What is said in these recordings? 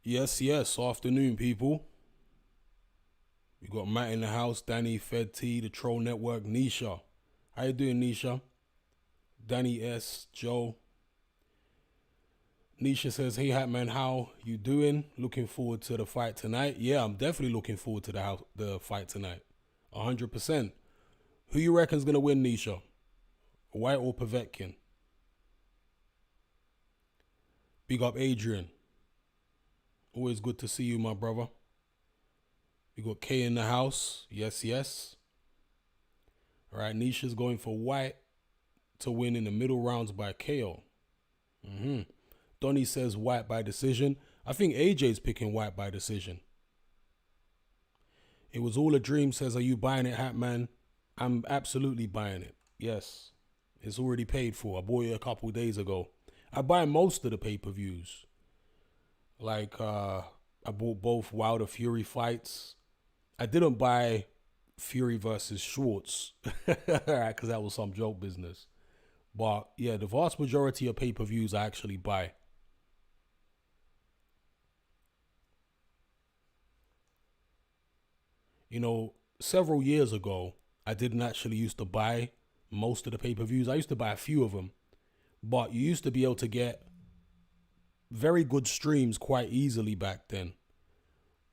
Yes, yes. Afternoon, people. We got Matt in the house, Danny, Fed T, the Troll Network, Nisha. How you doing, Nisha? Danny S, Joe. Nisha says, "Hey, Hatman, how you doing? Looking forward to the fight tonight." Yeah, I'm definitely looking forward to the fight tonight. 100%. Who you reckon's gonna win, Nisha? White or Povetkin? Big up, Adrian. Always good to see you, my brother. We got K in the house. Yes, yes. All right, Nisha's going for White to win in the middle rounds by KO. Donnie says White by decision. I think AJ's picking White by decision. It was all a dream says, "Are you buying it, Hatman?" I'm absolutely buying it. Yes. It's already paid for. I bought it a couple days ago. I buy most of the pay-per-views. Like, I bought both Wilder Fury fights. I didn't buy Fury versus Schwartz because that was some joke business. But yeah, the vast majority of pay-per-views I actually buy. You know, several years ago, I didn't actually used to buy most of the pay-per-views. I used to buy a few of them. But you used to be able to get very good streams quite easily back then.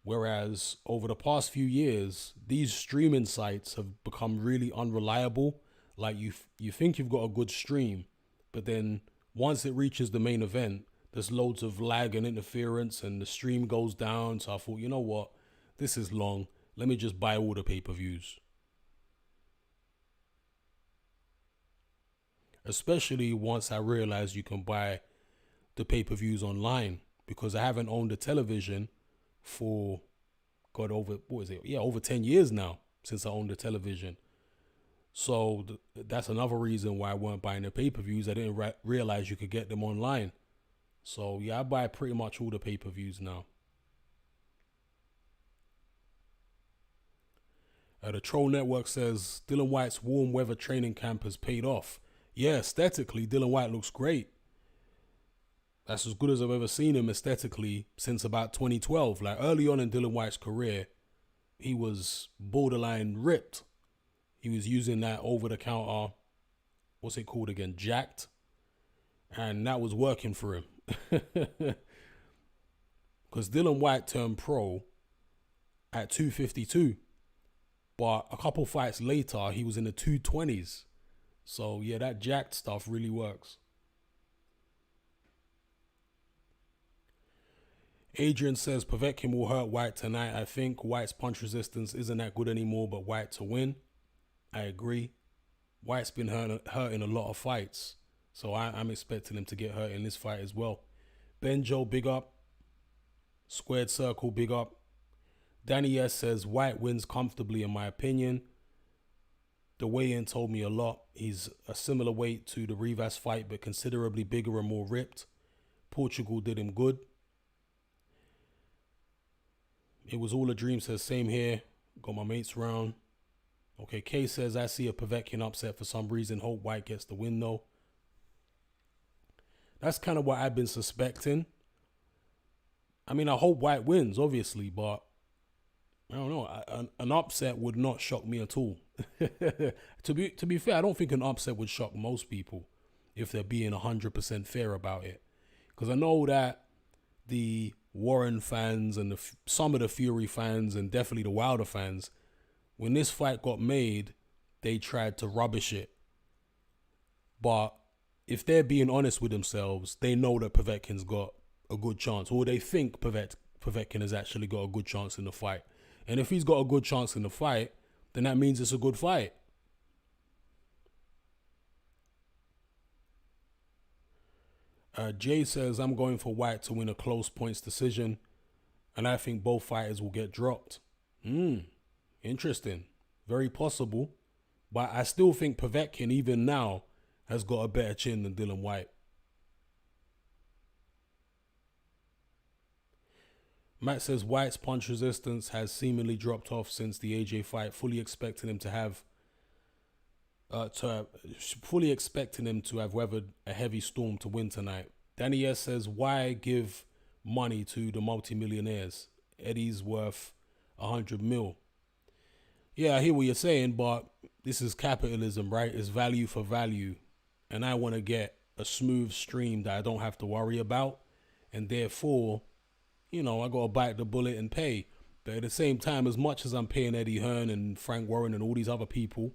Whereas over the past few years, these streaming sites have become really unreliable. Like you think you've got a good stream, but then once it reaches the main event, there's loads of lag and interference and the stream goes down. So I thought, you know what? This is long. Let me just buy all the pay-per-views. Especially once I realized you can buy the pay-per-views online because I haven't owned a television for over what is it? Yeah, over 10 years now since I owned a television. So that's another reason why I weren't buying the pay-per-views. I didn't realize you could get them online. So yeah, I buy pretty much all the pay-per-views now. The Troll Network says Dylan White's warm weather training camp has paid off. Yeah, aesthetically, Dylan White looks great. That's as good as I've ever seen him aesthetically since about 2012. Like early on in Dylan White's career, he was borderline ripped. He was using that over-the-counter, what's it called again, jacked, and that was working for him. Because Dylan White turned pro at 252, but a couple fights later, he was in the 220s. So yeah, that jacked stuff really works. Adrian says Povetkin will hurt White tonight. I think White's punch resistance isn't that good anymore, but White to win. I agree. White's been hurt in a lot of fights, so I'm expecting him to get hurt in this fight as well. Benjo, big up. Squared Circle, big up. Danny S says White wins comfortably in my opinion. The weigh-in told me a lot. He's a similar weight to the Rivas fight, but considerably bigger and more ripped. Portugal did him good. It was all a dream says same here. Got my mates round. Okay, K says I see a Povetkin upset for some reason. Hope White gets the win though. That's kind of what I've been suspecting. I mean, I hope White wins, obviously, but I don't know. An upset would not shock me at all. To be fair, I don't think an upset would shock most people if they're being 100% fair about it. Because I know that the Warren fans and some of the Fury fans and definitely the Wilder fans, when this fight got made, they tried to rubbish it. But if they're being honest with themselves, they know that Povetkin's got a good chance, or they think Povetkin has actually got a good chance in the fight. And if he's got a good chance in the fight, then that means it's a good fight. Jay says, I'm going for White to win a close points decision, and I think both fighters will get dropped. Interesting. Very possible. But I still think Povetkin, even now, has got a better chin than Dylan White. Matt says White's punch resistance has seemingly dropped off since the AJ fight, fully expecting him to have weathered a heavy storm to win tonight. Danny S says, why give money to the multimillionaires. Eddie's worth 100 mil. Yeah, I hear what you're saying, but this is capitalism, right? It's value for value. And I want to get a smooth stream that I don't have to worry about. And therefore, I got to bite the bullet and pay. But at the same time, as much as I'm paying Eddie Hearn and Frank Warren and all these other people,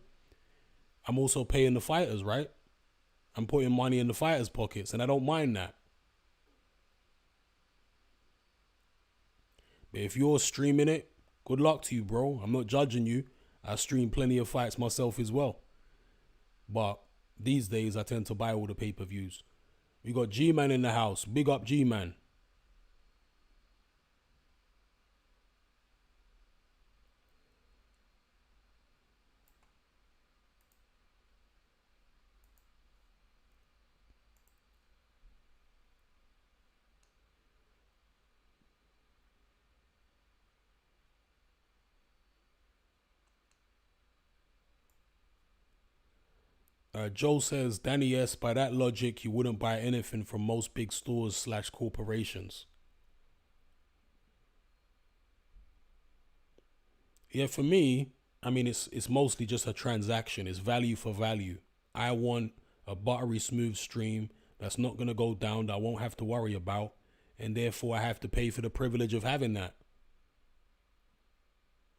I'm also paying the fighters, right? I'm putting money in the fighters' pockets, and I don't mind that. But if you're streaming it, good luck to you, bro. I'm not judging you. I stream plenty of fights myself as well. But these days, I tend to buy all the pay-per-views. We got G-Man in the house. Big up G-Man. Joe says, Danny S, by that logic, you wouldn't buy anything from most big stores/corporations. Yeah, for me, I mean, it's mostly just a transaction. It's value for value. I want a buttery smooth stream that's not going to go down, that I won't have to worry about. And therefore, I have to pay for the privilege of having that.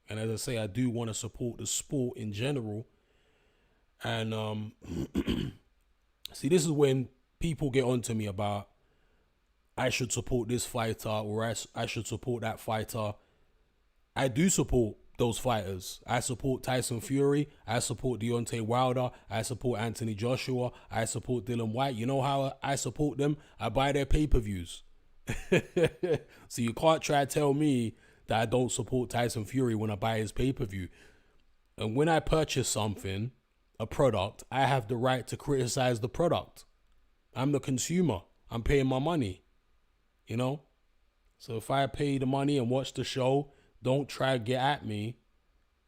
And as I say, I do want to support the sport in general. And see, this is when people get onto me about I should support this fighter or I should support that fighter. I do support those fighters. I support Tyson Fury. I support Deontay Wilder. I support Anthony Joshua. I support Dylan White. You know how I support them? I buy their pay-per-views. So you can't try to tell me that I don't support Tyson Fury when I buy his pay-per-view. And when I purchase something, a product, I have the right to criticize the product. I'm the consumer. I'm paying my money. So if I pay the money and watch the show, don't try to get at me.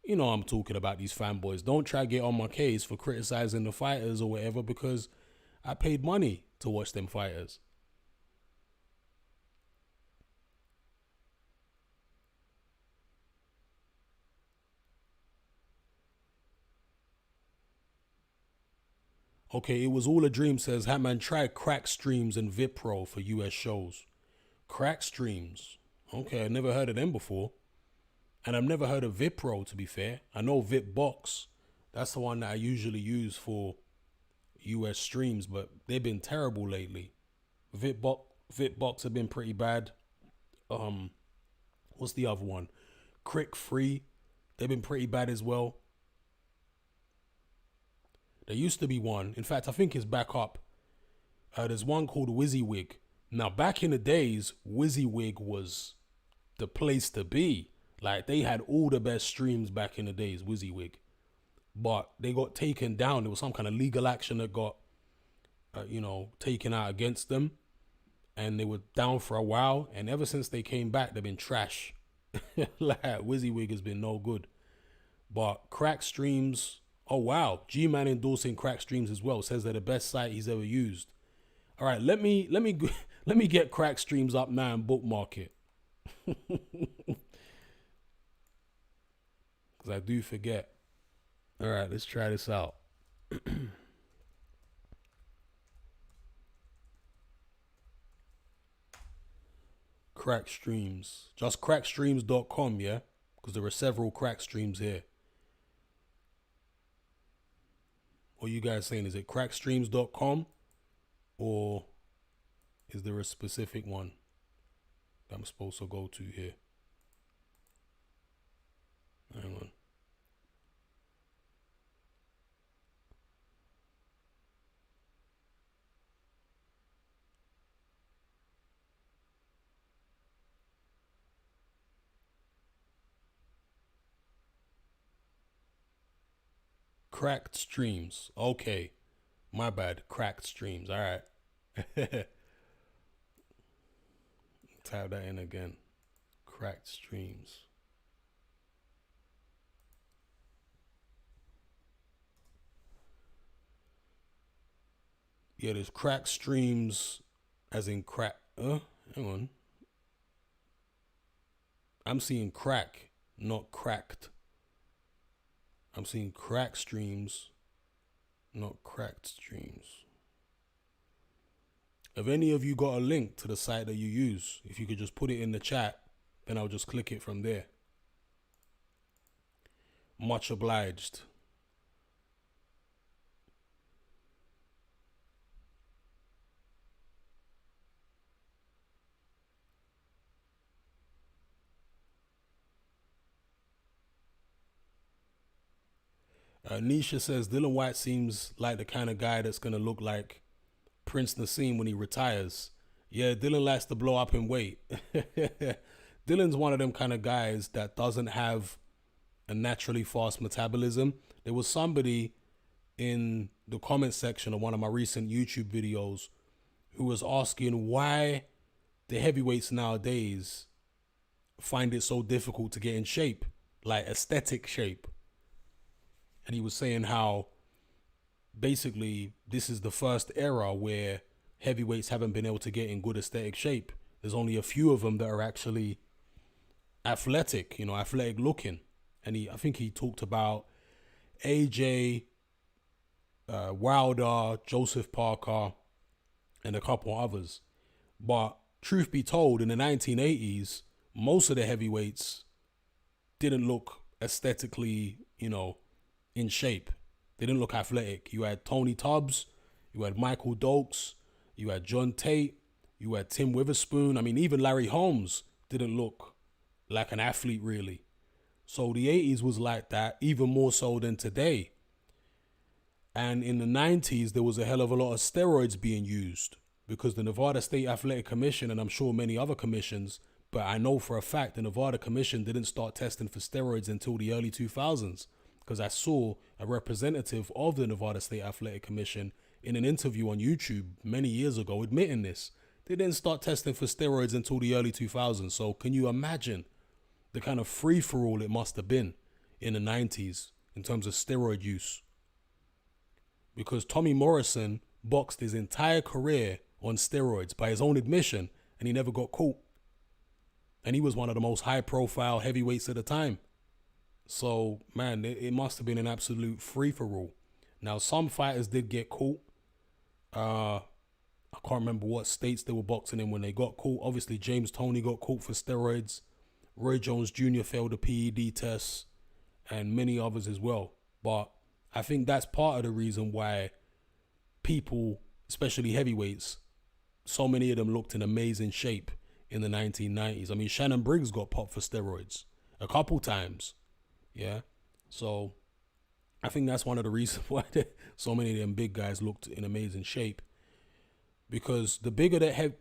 I'm talking about these fanboys. Don't try to get on my case for criticizing the fighters or whatever, because I paid money to watch them fighters. Okay, it was all a dream, says Hatman. Try crack streams and Vipro for US shows. Crack streams. Okay, I never heard of them before. And I've never heard of Vipro, to be fair. I know VipBox. That's the one that I usually use for US streams, but they've been terrible lately. VipBox have been pretty bad. What's the other one? Crick Free. They've been pretty bad as well. There used to be one. In fact, I think it's back up. There's one called WYSIWYG. Now, back in the days, WYSIWYG was the place to be. Like, they had all the best streams back in the days, WYSIWYG. But they got taken down. There was some kind of legal action that got, taken out against them. And they were down for a while. And ever since they came back, they've been trash. Like, WYSIWYG has been no good. But crack streams, oh wow, G-Man endorsing crack streams as well. Says they're the best site he's ever used. All right, let me get crack streams up now and bookmark it. Because I do forget. All right, let's try this out. Crack streams. Just crackstreams.com, yeah? Because there are several crack streams here. What are you guys saying? Is it crackstreams.com? Or is there a specific one that I'm supposed to go to here? Hang on. Cracked streams. Okay. My bad. Cracked streams. All right. Type that in again. Cracked streams. Yeah, there's cracked streams as in crack. Hang on. I'm seeing crack, not cracked. I'm seeing crack streams, not cracked streams. If any of you got a link to the site that you use, if you could just put it in the chat, then I'll just click it from there. Much obliged. Nisha says Dylan White seems like the kind of guy that's going to look like Prince Nassim when he retires. Yeah, Dylan likes to blow up in weight. Dylan's one of them kind of guys that doesn't have a naturally fast metabolism. There was somebody in the comment section of one of my recent YouTube videos who was asking why the heavyweights nowadays find it so difficult to get in shape, like aesthetic shape. And he was saying how basically this is the first era where heavyweights haven't been able to get in good aesthetic shape. There's only a few of them that are actually athletic, athletic looking. And I think he talked about AJ, Wilder, Joseph Parker, and a couple others. But truth be told, in the 1980s, most of the heavyweights didn't look aesthetically, in shape. They didn't look athletic. You had Tony Tubbs, you had Michael Dokes, you had John Tate, you had Tim Witherspoon. I mean, even Larry Holmes didn't look like an athlete, really. So the 80s was like that, even more so than today. And in the 90s, there was a hell of a lot of steroids being used because the Nevada State Athletic Commission, and I'm sure many other commissions, but I know for a fact the Nevada Commission didn't start testing for steroids until the early 2000s. Because I saw a representative of the Nevada State Athletic Commission in an interview on YouTube many years ago admitting this. They didn't start testing for steroids until the early 2000s. So can you imagine the kind of free-for-all it must have been in the 90s in terms of steroid use? Because Tommy Morrison boxed his entire career on steroids by his own admission, and he never got caught. And he was one of the most high-profile heavyweights at the time. So, man, it must have been an absolute free-for-all. Now, some fighters did get caught. I can't remember what states they were boxing in when they got caught. Obviously, James Toney got caught for steroids. Roy Jones Jr. failed a PED test. And many others as well. But I think that's part of the reason why people, especially heavyweights, so many of them looked in amazing shape in the 1990s. I mean, Shannon Briggs got popped for steroids a couple times. Yeah, so I think that's one of the reasons why so many of them big guys looked in amazing shape. Because the bigger that have,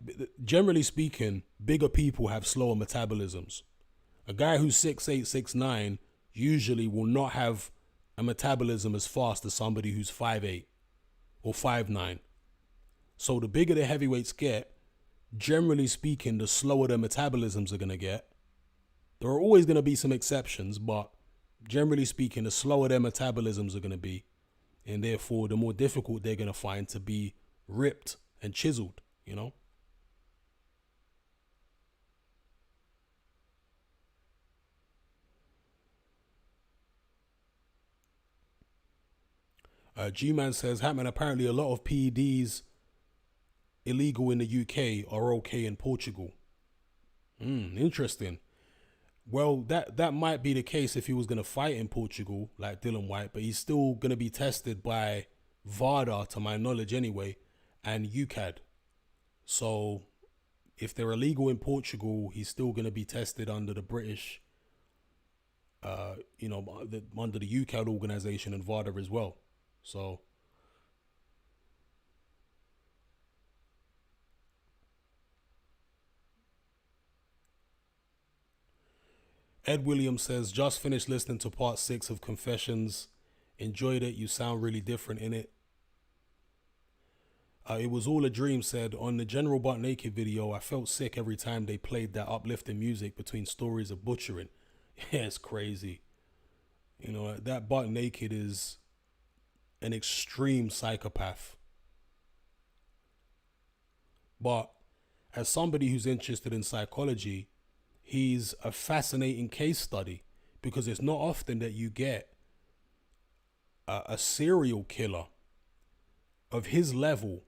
generally speaking, bigger people have slower metabolisms. A guy who's 6'8", 6'9", usually will not have a metabolism as fast as somebody who's 5'8" or 5'9". So the bigger the heavyweights get, generally speaking, the slower their metabolisms are going to get. There are always going to be some exceptions, but generally speaking, the slower their metabolisms are going to be, and therefore the more difficult they're going to find to be ripped and chiseled, G-Man says, Hatman, apparently a lot of PEDs illegal in the UK are okay in Portugal. Interesting. Well, that might be the case if he was going to fight in Portugal, like Dylan White, but he's still going to be tested by VADA, to my knowledge anyway, and UCAD. So if they're illegal in Portugal, he's still going to be tested under the British, under the UCAD organization and VADA as well. So Ed Williams says, just finished listening to part 6 of Confessions. Enjoyed it. You sound really different in it. It was all a dream said, on the General Butt Naked video, I felt sick every time they played that uplifting music between stories of butchering. Yeah, it's crazy. That Butt Naked is an extreme psychopath. But as somebody who's interested in psychology, he's a fascinating case study because it's not often that you get a serial killer of his level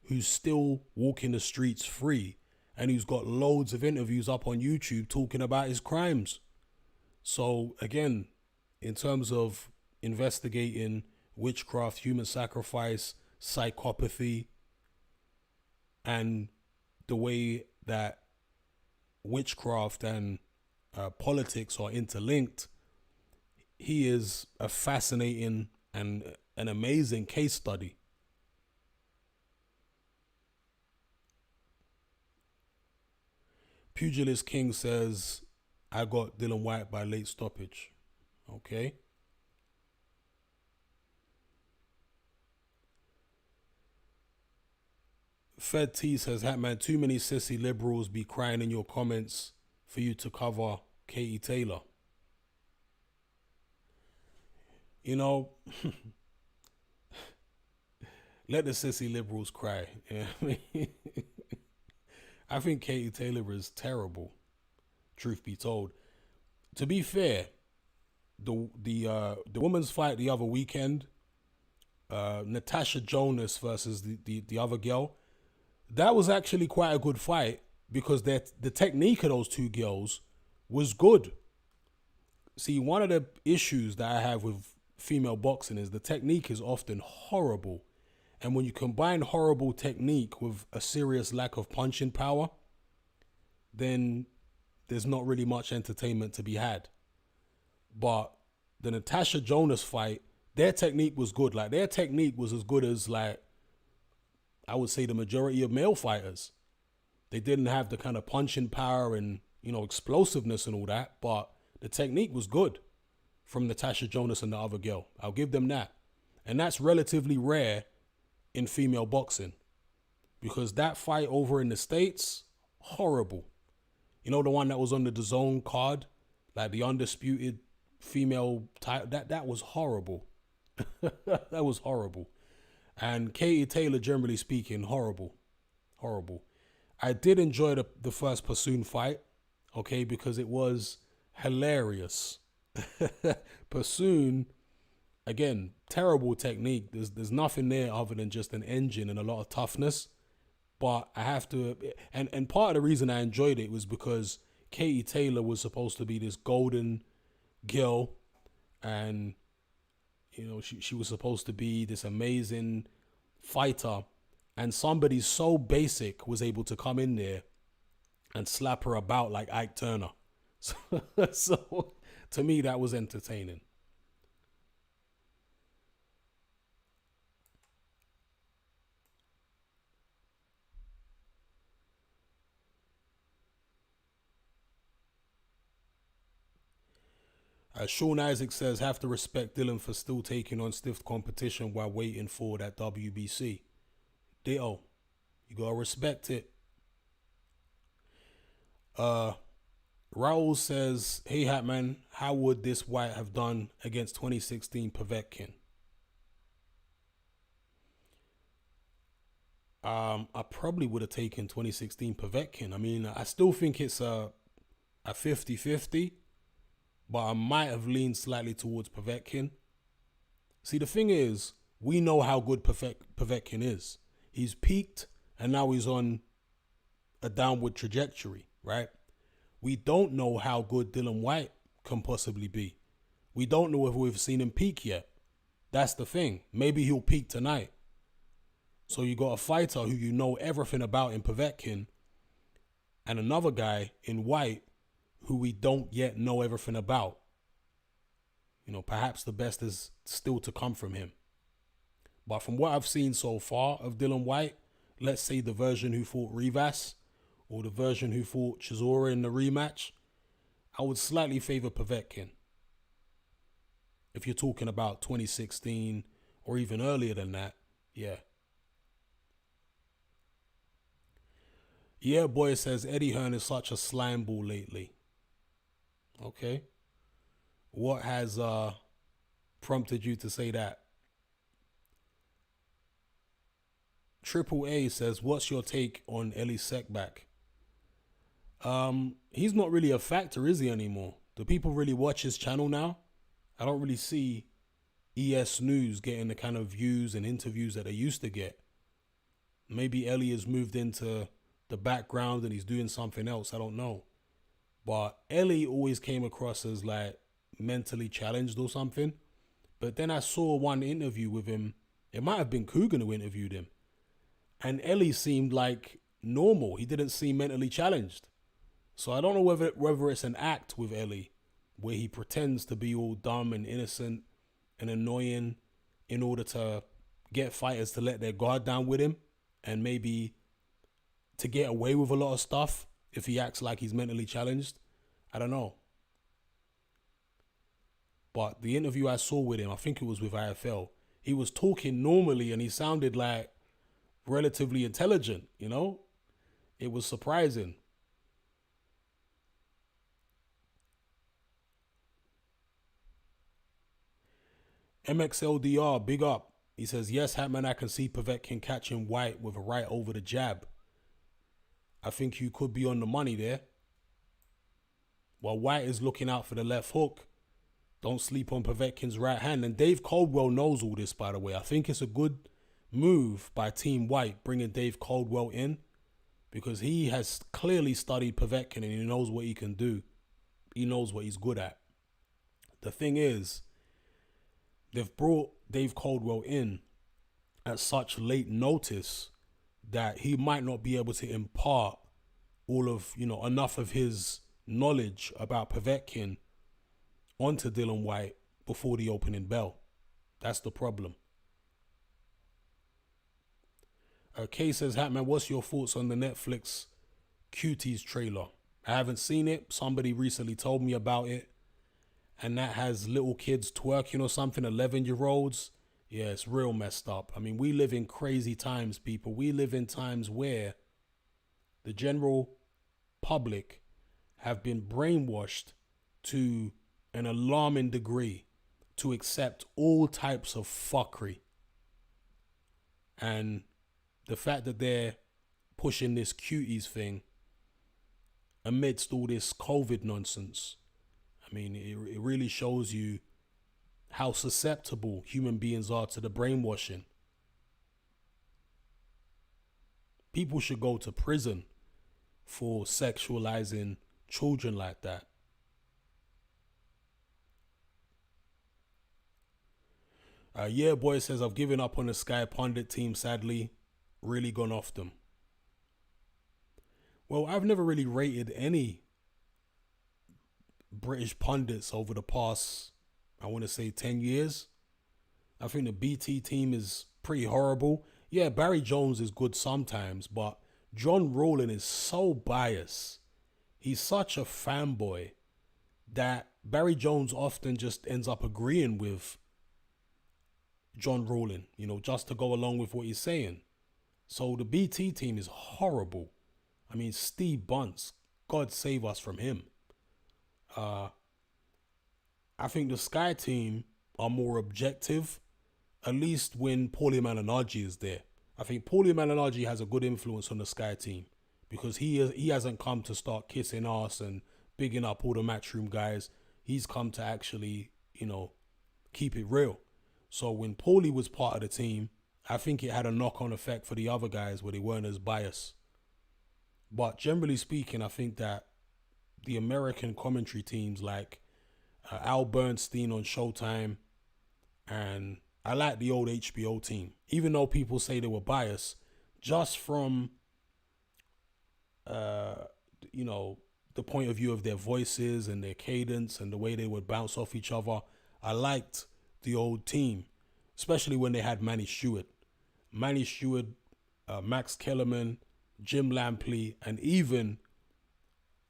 who's still walking the streets free and who's got loads of interviews up on YouTube talking about his crimes. So again, in terms of investigating witchcraft, human sacrifice, psychopathy, and the way that witchcraft and politics are interlinked, he is a fascinating and an amazing case study. Pugilist King says, I got Dylan White by late stoppage. Okay. Fed T says, Hatman, too many sissy liberals be crying in your comments for you to cover Katie Taylor. You know, let the sissy liberals cry. You know what I mean? I think Katie Taylor is terrible, truth be told. To be fair, the women's fight the other weekend, Natasha Jonas versus the other girl, that was actually quite a good fight because the technique of those two girls was good. See, one of the issues that I have with female boxing is the technique is often horrible. And when you combine horrible technique with a serious lack of punching power, then there's not really much entertainment to be had. But the Natasha Jonas fight, their technique was good. Like, their technique was as good as, like, I would say the majority of male fighters. They didn't have the kind of punching power and, you know, explosiveness and all that, but the technique was good from Natasha Jonas and the other girl. I'll give them that. And that's relatively rare in female boxing because that fight over in the States, horrible. You know, the one that was on the DAZN card, like the undisputed female title, that was horrible. That was horrible. And Katie Taylor, generally speaking, horrible. Horrible. I did enjoy the first Pursoon fight, okay, because it was hilarious. Pursoon, again, terrible technique. There's nothing there other than just an engine and a lot of toughness. But I have to, and part of the reason I enjoyed it was because Katie Taylor was supposed to be this golden girl, and you know she was supposed to be this amazing fighter, and somebody so basic was able to come in there and slap her about like Ike Turner. So to me, that was entertaining. Sean Isaac says, have to respect Dylan for still taking on stiff competition while waiting for that WBC. Ditto. You gotta respect it. Raul says, hey Hatman, how would this White have done against 2016 Povetkin? I probably would have taken 2016 Povetkin. I mean, I still think it's a 50-50. But I might have leaned slightly towards Povetkin. See, the thing is, we know how good Povetkin is. He's peaked, and now he's on a downward trajectory, right? We don't know how good Dylan White can possibly be. We don't know if we've seen him peak yet. That's the thing. Maybe he'll peak tonight. So you got a fighter who you know everything about in Povetkin, and another guy in White who we don't yet know everything about. You know, perhaps the best is still to come from him. But from what I've seen so far of Dylan White, let's say the version who fought Rivas or the version who fought Chisora in the rematch, I would slightly favor Povetkin. If you're talking about 2016 or even earlier than that, yeah. Yeah, boy says Eddie Hearn is such a slime ball lately. Okay. What has prompted you to say that? Triple A says, what's your take on Ellie Sekback? He's not really a factor, is he, anymore? Do people really watch his channel now? I don't really see ES News getting the kind of views and interviews that they used to get. Maybe Ellie has moved into the background and he's doing something else. I don't know. But Ellie always came across as like mentally challenged or something. But then I saw one interview with him. It might have been Coogan who interviewed him. And Ellie seemed like normal. He didn't seem mentally challenged. So I don't know whether it's an act with Ellie where he pretends to be all dumb and innocent and annoying in order to get fighters to let their guard down with him and maybe to get away with a lot of stuff if he acts like he's mentally challenged. I don't know. But the interview I saw with him, I think it was with IFL, he was talking normally and he sounded like relatively intelligent, you know? It was surprising. MXLDR, big up. He says, yes, Hatman, I can see Povetkin catching White with a right over the jab. I think you could be on the money there. While White is looking out for the left hook, don't sleep on Povetkin's right hand. And Dave Caldwell knows all this, by the way. I think it's a good move by Team White bringing Dave Caldwell in because he has clearly studied Povetkin and he knows what he can do. He knows what he's good at. The thing is, they've brought Dave Caldwell in at such late notice that he might not be able to impart all of, enough of his knowledge about Povetkin onto Dylan White before the opening bell. That's the problem. Kay says, Hatman, what's your thoughts on the Netflix Cuties trailer? I haven't seen it. Somebody recently told me about it. And that has little kids twerking or something, 11-year-olds. Yeah, it's real messed up. I mean, we live in crazy times, people. We live in times where the general public have been brainwashed to an alarming degree to accept all types of fuckery. And the fact that they're pushing this cuties thing amidst all this COVID nonsense, I mean, it really shows you how susceptible human beings are to the brainwashing. People should go to prison for sexualizing children like that. Yeah, boy says, I've given up on the Sky Pundit team, sadly. Really gone off them. Well, I've never really rated any British pundits over the past, I want to say 10 years. I think the BT team is pretty horrible. Yeah, Barry Jones is good sometimes, but John Rowland is so biased. He's such a fanboy that Barry Jones often just ends up agreeing with John Rowland, just to go along with what he's saying. So the BT team is horrible. I mean, Steve Bunce, God save us from him. I think the Sky team are more objective, at least when Paulie Malignaggi is there. I think Paulie Malignaggi has a good influence on the Sky team because he hasn't come to start kissing ass and bigging up all the matchroom guys. He's come to actually, keep it real. So when Paulie was part of the team, I think it had a knock-on effect for the other guys where they weren't as biased. But generally speaking, I think that the American commentary teams like Al Bernstein on Showtime, and I like the old HBO team, even though people say they were biased, just from, the point of view of their voices and their cadence and the way they would bounce off each other. I liked the old team, especially when they had Manny Stewart, Max Kellerman, Jim Lampley, and even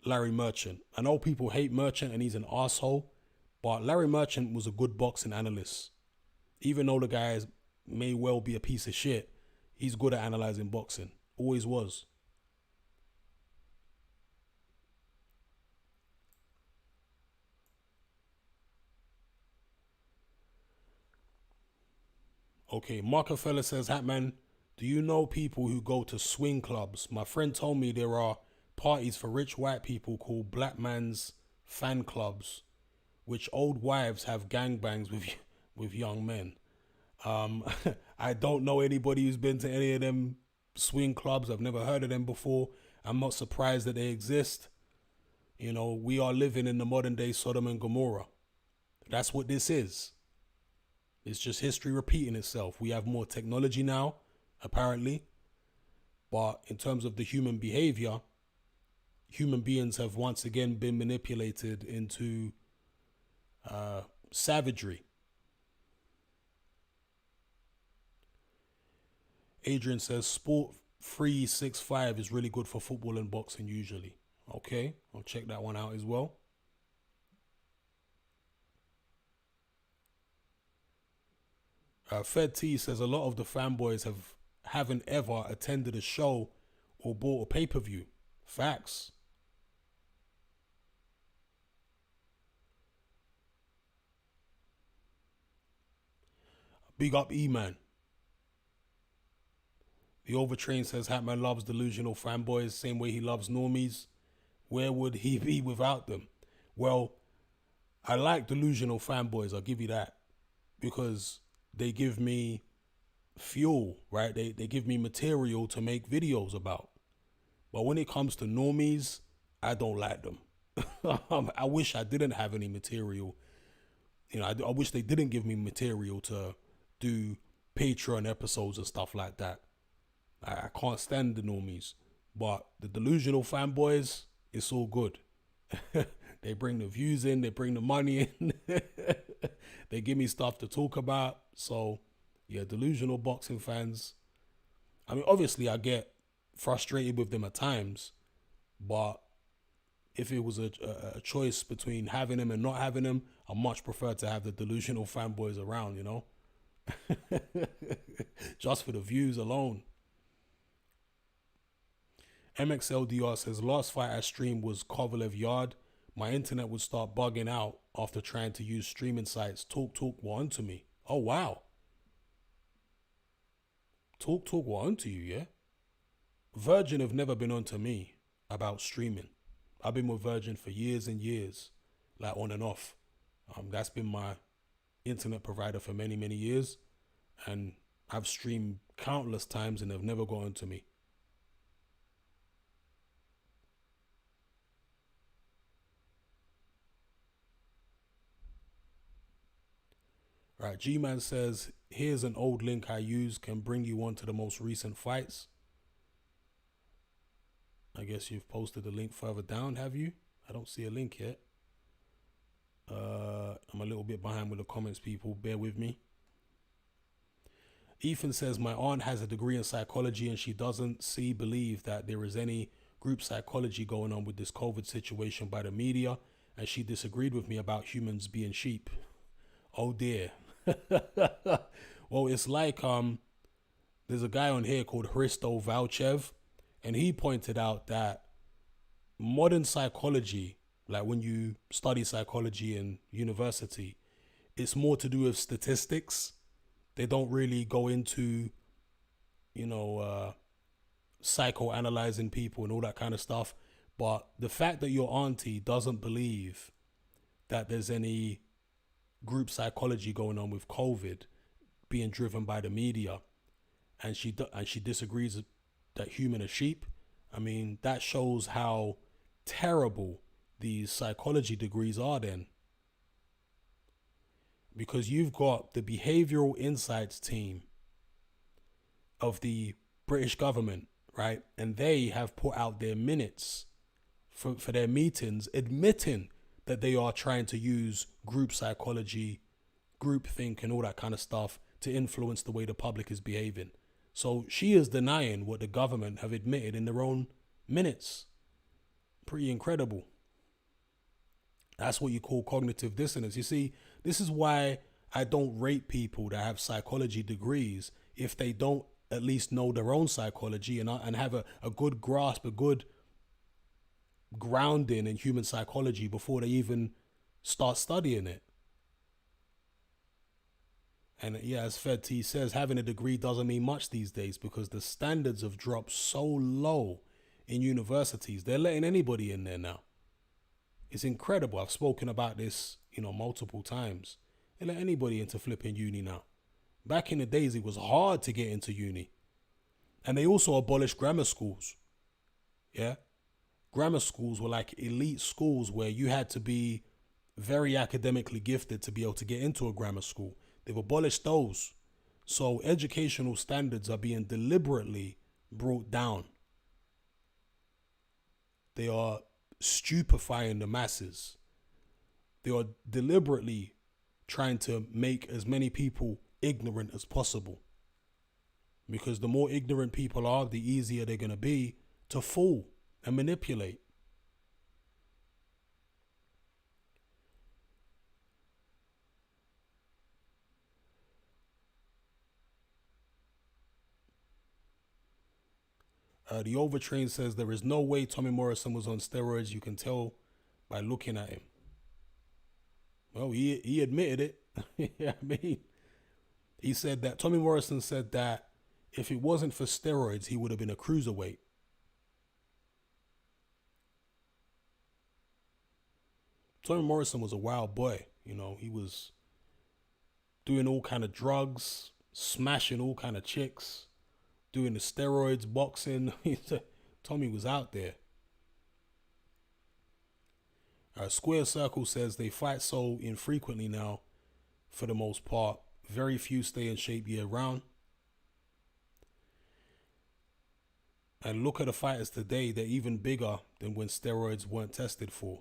Larry Merchant. I know people hate Merchant and he's an asshole, but Larry Merchant was a good boxing analyst. Even though the guy may well be a piece of shit, he's good at analyzing boxing. Always was. Okay, Markefeller says, Hatman, do you know people who go to swing clubs? My friend told me there are parties for rich white people called black man's fan clubs, which old wives have gangbangs with young men. Um, I don't know anybody who's been to any of them swing clubs. I've never heard of them before. I'm not surprised that they exist. You know, we are living in the modern day Sodom and Gomorrah. That's what this is. It's just history repeating itself. We have more technology now, apparently. But in terms of the human behavior, human beings have once again been manipulated into savagery. Adrian says Sport 365 is really good for football and boxing usually. Okay, I'll check that one out as well. Fed T says a lot of the fanboys haven't ever attended a show or bought a pay-per-view. Facts. Big up E-Man. The Overtrain says Hatman loves delusional fanboys same way he loves normies. Where would he be without them? Well, I like delusional fanboys, I'll give you that. Because they give me fuel, right? They give me material to make videos about. But when it comes to normies, I don't like them. I wish I didn't have any material. You know, I wish they didn't give me material to do Patreon episodes and stuff like that. I can't stand the normies. But the delusional fanboys, it's all good. They bring the views in, they bring the money in. They give me stuff to talk about. So, yeah, delusional boxing fans. I mean, obviously, I get frustrated with them at times. But if it was a choice between having them and not having them, I much prefer to have the delusional fanboys around, you know? Just for the views alone. MXLDR says, last fight I streamed was Kovalev Yard. My internet would start bugging out after trying to use streaming sites. Talk were onto me. Oh, wow. Talk were onto you, yeah? Virgin have never been onto me about streaming. I've been with Virgin for years and years, like on and off. That's been my internet provider for many, many years. And I've streamed countless times and they've never got onto me. Right, G-Man says, here's an old link I use, can bring you on to the most recent fights. I guess you've posted the link further down, have you? I don't see a link yet. I'm a little bit behind with the comments, people. Bear with me. Ethan says, my aunt has a degree in psychology and she doesn't believe that there is any group psychology going on with this COVID situation by the media, and she disagreed with me about humans being sheep. Oh dear. Well, it's like there's a guy on here called Hristo Valchev, and he pointed out that modern psychology, like when you study psychology in university, it's more to do with statistics. They don't really go into, psychoanalyzing people and all that kind of stuff. But the fact that your auntie doesn't believe that there's any group psychology going on with COVID being driven by the media, and she disagrees that human are sheep, I mean, that shows how terrible these psychology degrees are then. Because you've got the behavioral insights team of the British government, right? And they have put out their minutes for their meetings admitting that they are trying to use group psychology, group think and all that kind of stuff to influence the way the public is behaving. So she is denying what the government have admitted in their own minutes. Pretty incredible. That's what you call cognitive dissonance. You see, this is why I don't rate people that have psychology degrees if they don't at least know their own psychology and have a good grasp, a good grounding in human psychology before they even start studying it. And yeah, as Fed T says, having a degree doesn't mean much these days because the standards have dropped so low in universities. They're letting anybody in there now. It's incredible. I've spoken about this, multiple times. They let anybody into flipping uni now. Back in the days, it was hard to get into uni. And they also abolished grammar schools. Yeah? Grammar schools were like elite schools where you had to be very academically gifted to be able to get into a grammar school. They've abolished those. So educational standards are being deliberately brought down. They are stupefying the masses. They are deliberately trying to make as many people ignorant as possible. Because the more ignorant people are, the easier they're going to be to fool and manipulate. The Overtrain says there is no way Tommy Morrison was on steroids. You can tell by looking at him. Well, he admitted it. Yeah, I mean, he said that Tommy Morrison said that if it wasn't for steroids, he would have been a cruiserweight. Tommy Morrison was a wild boy. He was doing all kind of drugs, smashing all kind of chicks, doing the steroids, boxing. Tommy was out there. Square Circle says they fight so infrequently now, for the most part. Very few stay in shape year round. And look at the fighters today, they're even bigger than when steroids weren't tested for.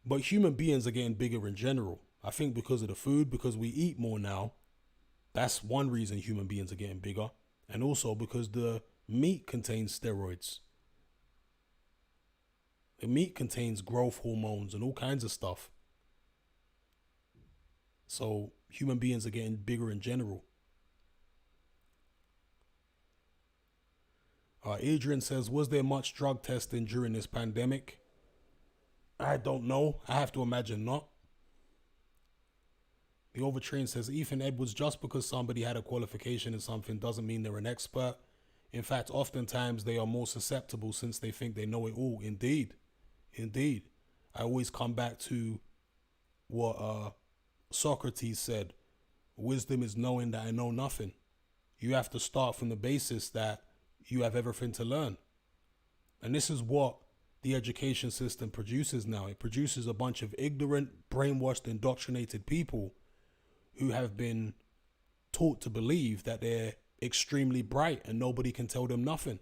But human beings are getting bigger in general. I think because of the food, because we eat more now. That's one reason human beings are getting bigger. And also because the meat contains steroids. The meat contains growth hormones and all kinds of stuff. So human beings are getting bigger in general. Adrian says, was there much drug testing during this pandemic? I don't know. I have to imagine not. The Overtrain says, Ethan Edwards, just because somebody had a qualification in something doesn't mean they're an expert. In fact, oftentimes they are more susceptible since they think they know it all. Indeed. Indeed. I always come back to what Socrates said. Wisdom is knowing that I know nothing. You have to start from the basis that you have everything to learn. And this is what the education system produces now. It produces a bunch of ignorant, brainwashed, indoctrinated people who have been taught to believe that they're extremely bright and nobody can tell them nothing.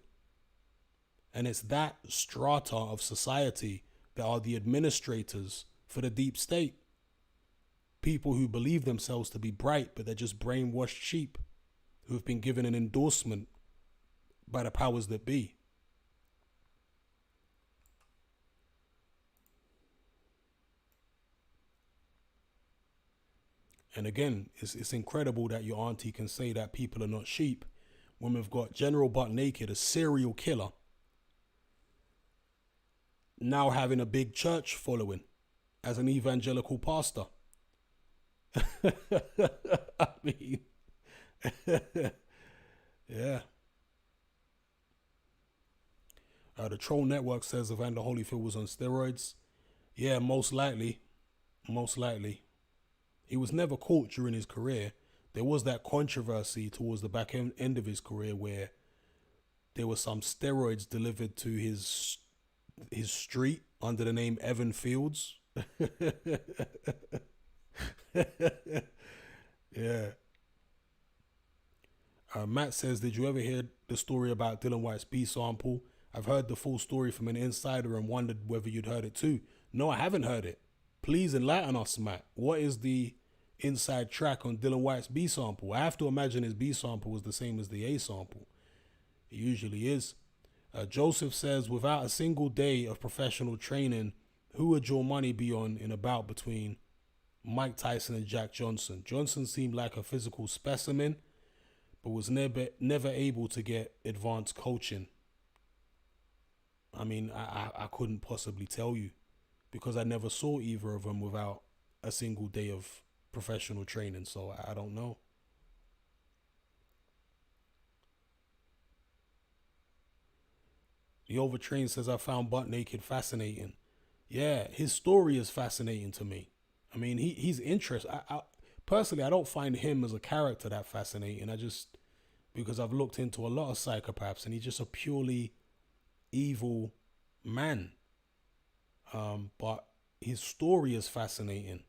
And it's that strata of society that are the administrators for the deep state. People who believe themselves to be bright, but they're just brainwashed sheep who have been given an endorsement by the powers that be. And again, it's incredible that your auntie can say that people are not sheep when we've got General Butt Naked, a serial killer, now having a big church following as an evangelical pastor. I mean, yeah. The Troll Network says Evander Holyfield was on steroids. Yeah, most likely. Most likely. He was never caught during his career. There was that controversy towards the back end of his career where there were some steroids delivered to his street under the name Evan Fields. Yeah. Matt says, did you ever hear the story about Dylan White's B sample? I've heard the full story from an insider and wondered whether you'd heard it too. No, I haven't heard it. Please enlighten us, Matt. What is the inside track on Dylan White's B sample? I have to imagine his B sample was the same as the A sample. It usually is. Joseph says, without a single day of professional training, who would your money be on in a bout between Mike Tyson and Jack Johnson? Johnson seemed like a physical specimen, but was never able to get advanced coaching. I mean, I couldn't possibly tell you because I never saw either of them without a single day of professional training, so I don't know. The Overtrain says, I found Butt Naked fascinating. Yeah, his story is fascinating to me. I mean, he's interesting. Personally, I don't find him as a character that fascinating. I just, because I've looked into a lot of psychopaths and he's just a purely evil man. But his story is fascinating.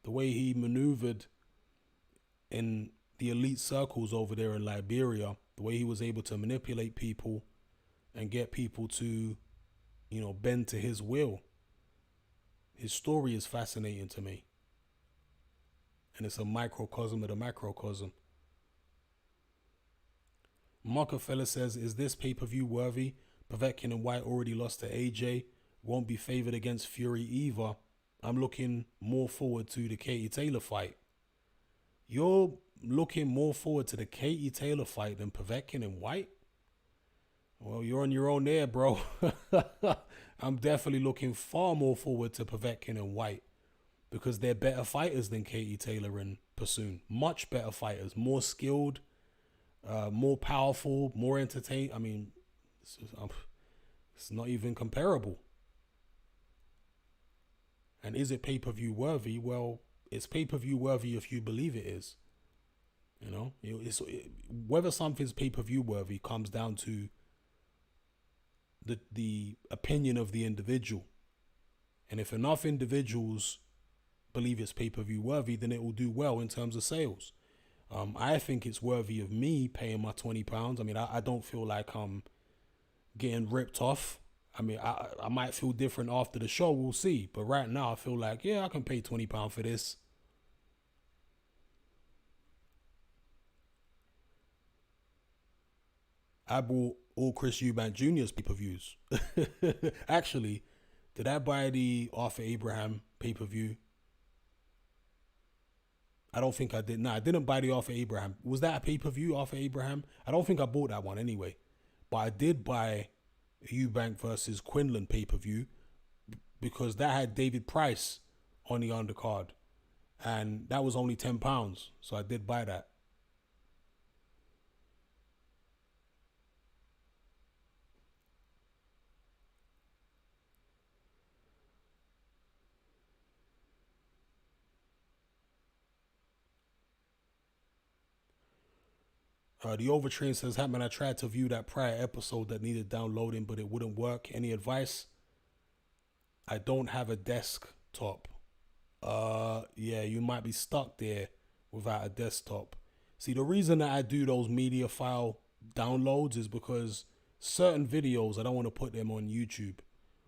The way he maneuvered in the elite circles over there in Liberia, the way he was able to manipulate people and get people to, bend to his will. His story is fascinating to me. And it's a microcosm of the macrocosm. Rockefeller says, is this pay-per-view worthy? Povetkin and White already lost to AJ. Won't be favored against Fury either. I'm looking more forward to the Katie Taylor fight. You're looking more forward to the Katie Taylor fight than Povetkin and White? Well, you're on your own there, bro. I'm definitely looking far more forward to Povetkin and White because they're better fighters than Katie Taylor and Pursoon. Much better fighters, more skilled, more powerful, more entertaining. I mean, it's not even comparable. And is it pay-per-view worthy? Well, it's pay-per-view worthy if you believe it is. Whether something's pay-per-view worthy comes down to the opinion of the individual. And if enough individuals believe it's pay-per-view worthy, then it will do well in terms of sales. I think it's worthy of me paying my £20. I mean, I don't feel like I'm getting ripped off. I mean, I might feel different after the show. We'll see. But right now, I feel like, yeah, I can pay £20 for this. I bought all Chris Eubank Jr.'s pay-per-views. Actually, did I buy the Arthur Abraham pay-per-view? I don't think I did. No, I didn't buy the Arthur Abraham. Was that a pay-per-view, Arthur Abraham? I don't think I bought that one anyway. But I did buy Eubank versus Quinlan pay-per-view because that had David Price on the undercard. And that was only £10. So I did buy that. The Overtrain says, Hatman, I tried to view that prior episode that needed downloading, but it wouldn't work. Any advice? I don't have a desktop. Yeah, you might be stuck there without a desktop. See, the reason that I do those media file downloads is because certain videos, I don't want to put them on YouTube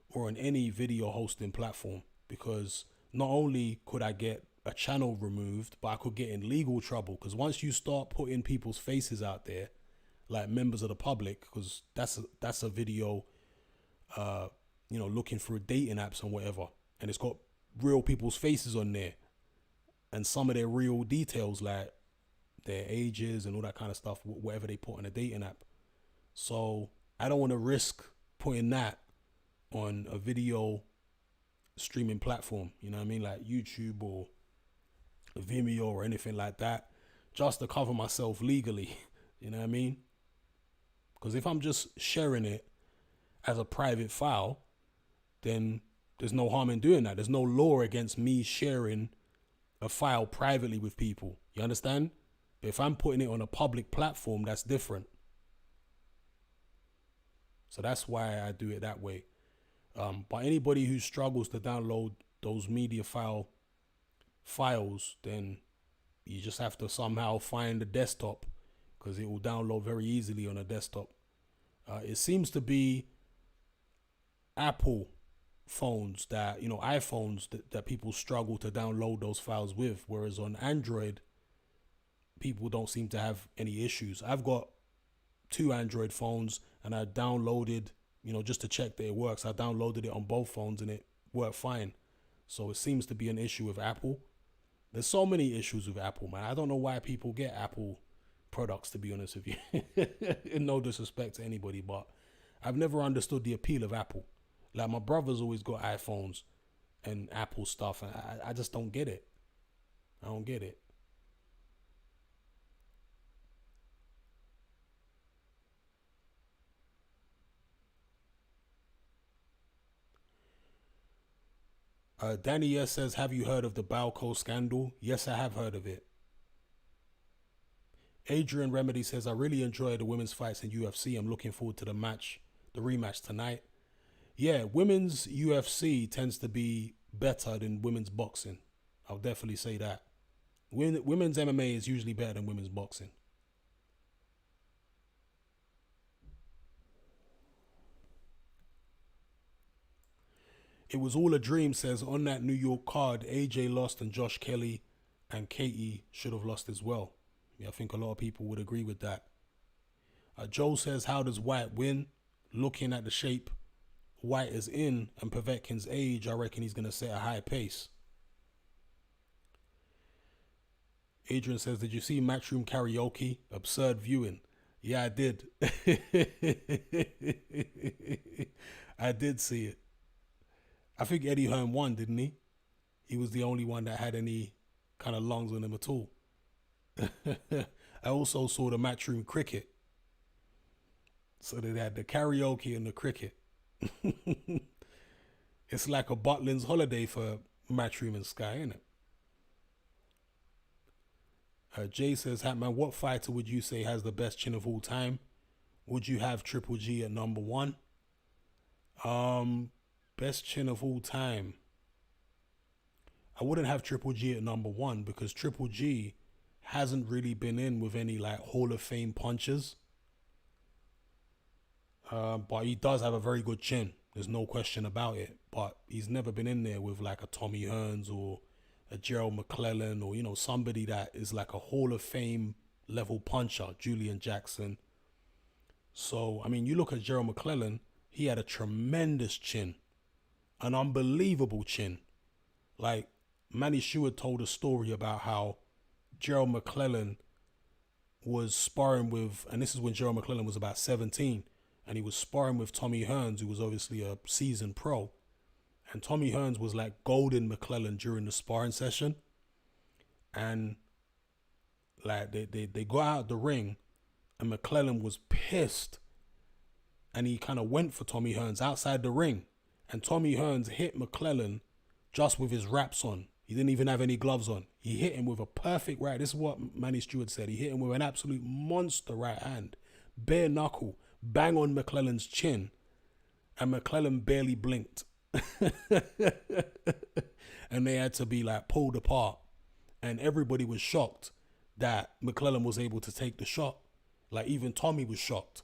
or on any video hosting platform because not only could I get a channel removed, but I could get in legal trouble because once you start putting people's faces out there, like members of the public, because that's a video, looking through dating apps and whatever, and it's got real people's faces on there, and some of their real details like their ages and all that kind of stuff, whatever they put on a dating app. So I don't want to risk putting that on a video streaming platform, you know what I mean, like YouTube or Vimeo or anything like that, just to cover myself legally. You know what I mean? Because if I'm just sharing it as a private file, then there's no harm in doing that. There's no law against me sharing a file privately with people. You understand? But if I'm putting it on a public platform, that's different. So that's why I do it that way. But anybody who struggles to download those media files, then you just have to somehow find a desktop because it will download very easily on a desktop. It seems to be Apple phones that, iPhones that people struggle to download those files with, whereas on Android, people don't seem to have any issues. I've got 2 Android phones and I downloaded, just to check that it works, I downloaded it on both phones and it worked fine. So it seems to be an issue with Apple. There's so many issues with Apple, man. I don't know why people get Apple products, to be honest with you. No disrespect to anybody, but I've never understood the appeal of Apple. Like, my brother's always got iPhones and Apple stuff, and I just don't get it. I don't get it. Danny S says, have you heard of the Balco scandal? Yes, I have heard of it. Adrian Remedy says, I really enjoy the women's fights in UFC. I'm looking forward to the rematch tonight. Yeah, women's UFC tends to be better than women's boxing. I'll definitely say that. Women's MMA is usually better than women's boxing. It was all a dream, says, on that New York card, AJ lost and Josh Kelly and Katie should have lost as well. Yeah, I think a lot of people would agree with that. Joe says, how does White win? Looking at the shape White is in and Povetkin's age, I reckon he's going to set a high pace. Adrian says, did you see Matchroom Karaoke? Absurd viewing. Yeah, I did. I did see it. I think Eddie Hearn won, didn't he? He was the only one that had any kind of lungs on him at all. I also saw the Matchroom cricket. So they had the karaoke and the cricket. It's like a Butlin's holiday for Matchroom and Sky, isn't it? Jay says, Hatman, what fighter would you say has the best chin of all time? Would you have Triple G at number one? Best chin of all time. I wouldn't have Triple G at number one because Triple G hasn't really been in with any like Hall of Fame punches. But he does have a very good chin. There's no question about it. But he's never been in there with like a Tommy Hearns or a Gerald McClellan or, you know, somebody that is like a Hall of Fame level puncher, Julian Jackson. So, I mean, you look at Gerald McClellan, he had a tremendous chin, an unbelievable chin. Like, Manny Stewart told a story about how Gerald McClellan was sparring with, and this is when Gerald McClellan was about 17, and he was sparring with Tommy Hearns, who was obviously a seasoned pro. And Tommy Hearns was like golden McClellan during the sparring session. And like they got out the ring and McClellan was pissed. And he kind of went for Tommy Hearns outside the ring. And Tommy Hearns hit McClellan just with his wraps on. He didn't even have any gloves on. He hit him with a perfect right. This is what Manny Stewart said. He hit him with an absolute monster right hand. Bare knuckle. Bang on McClellan's chin. And McClellan barely blinked. And they had to be like pulled apart. And everybody was shocked that McClellan was able to take the shot. Like even Tommy was shocked.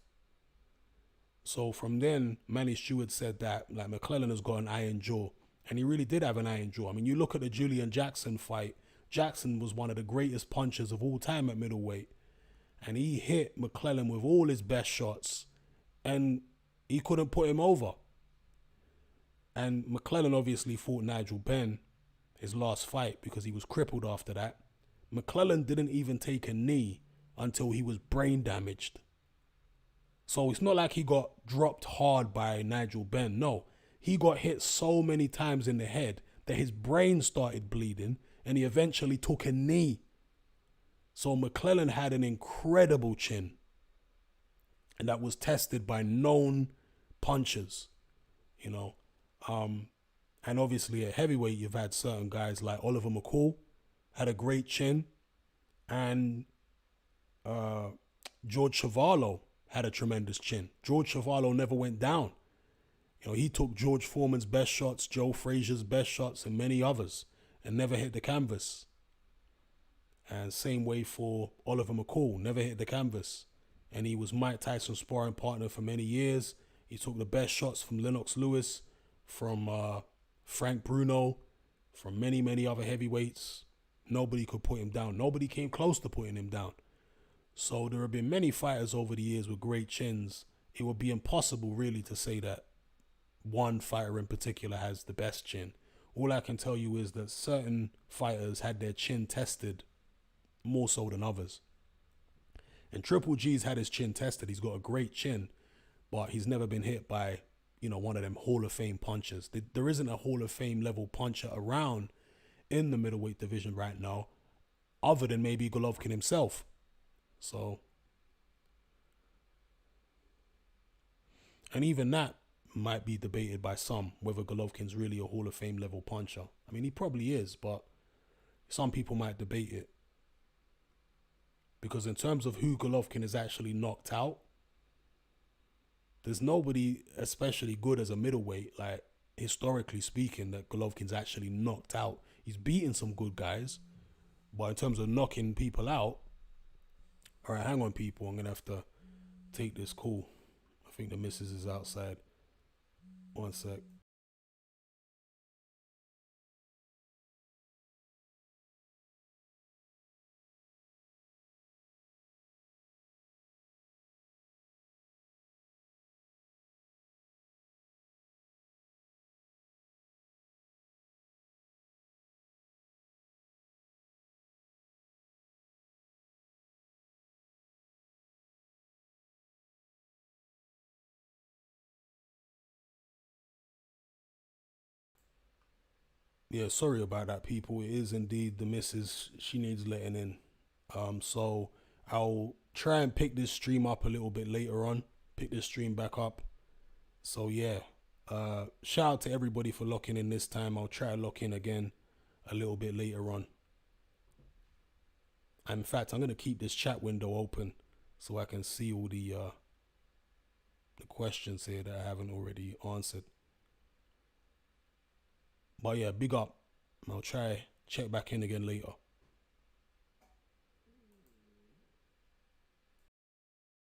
So from then, Manny Stewart said that like McClellan has got an iron jaw. And he really did have an iron jaw. I mean, you look at the Julian Jackson fight. Jackson was one of the greatest punchers of all time at middleweight. And he hit McClellan with all his best shots. And he couldn't put him over. And McClellan obviously fought Nigel Benn, his last fight, because he was crippled after that. McClellan didn't even take a knee until he was brain damaged. So it's not like he got dropped hard by Nigel Benn. No, he got hit so many times in the head that his brain started bleeding and he eventually took a knee. So McClellan had an incredible chin. And that was tested by known punchers, you know. And obviously at heavyweight, you've had certain guys like Oliver McCall, had a great chin. And George Chuvalo had a tremendous chin. George Chuvalo never went down. You know, he took George Foreman's best shots, Joe Frazier's best shots, and many others, and never hit the canvas. And same way for Oliver McCall, never hit the canvas. And he was Mike Tyson's sparring partner for many years. He took the best shots from Lennox Lewis, from Frank Bruno, from many, many other heavyweights. Nobody could put him down. Nobody came close to putting him down. So there have been many fighters over the years with great chins. It would be impossible really to say that one fighter in particular has the best chin. All I can tell you is that certain fighters had their chin tested more so than others. And Triple G's had his chin tested. He's got a great chin, but he's never been hit by, you know, one of them Hall of Fame punchers. There isn't a Hall of Fame level puncher around in the middleweight division right now, other than maybe Golovkin himself. So, and even that, might be debated by some whether Golovkin's really a Hall of Fame level puncher. I mean, he probably is, but some people might debate it. Because in terms of who Golovkin is actually knocked out, there's nobody especially good as a middleweight, like historically speaking, that Golovkin's actually knocked out. He's beaten some good guys, but in terms of knocking people out, all right, hang on, people. I'm going to have to take this call. I think the missus is outside. One sec. Yeah, sorry about that, people. It is indeed the missus. She needs letting in. So I'll try and pick this stream up a little bit later on. Pick this stream back up. So yeah, shout out to everybody for locking in this time. I'll try to lock in again a little bit later on. In fact, I'm gonna keep this chat window open so I can see all the questions here that I haven't already answered. But yeah, big up. I'll try check back in again later.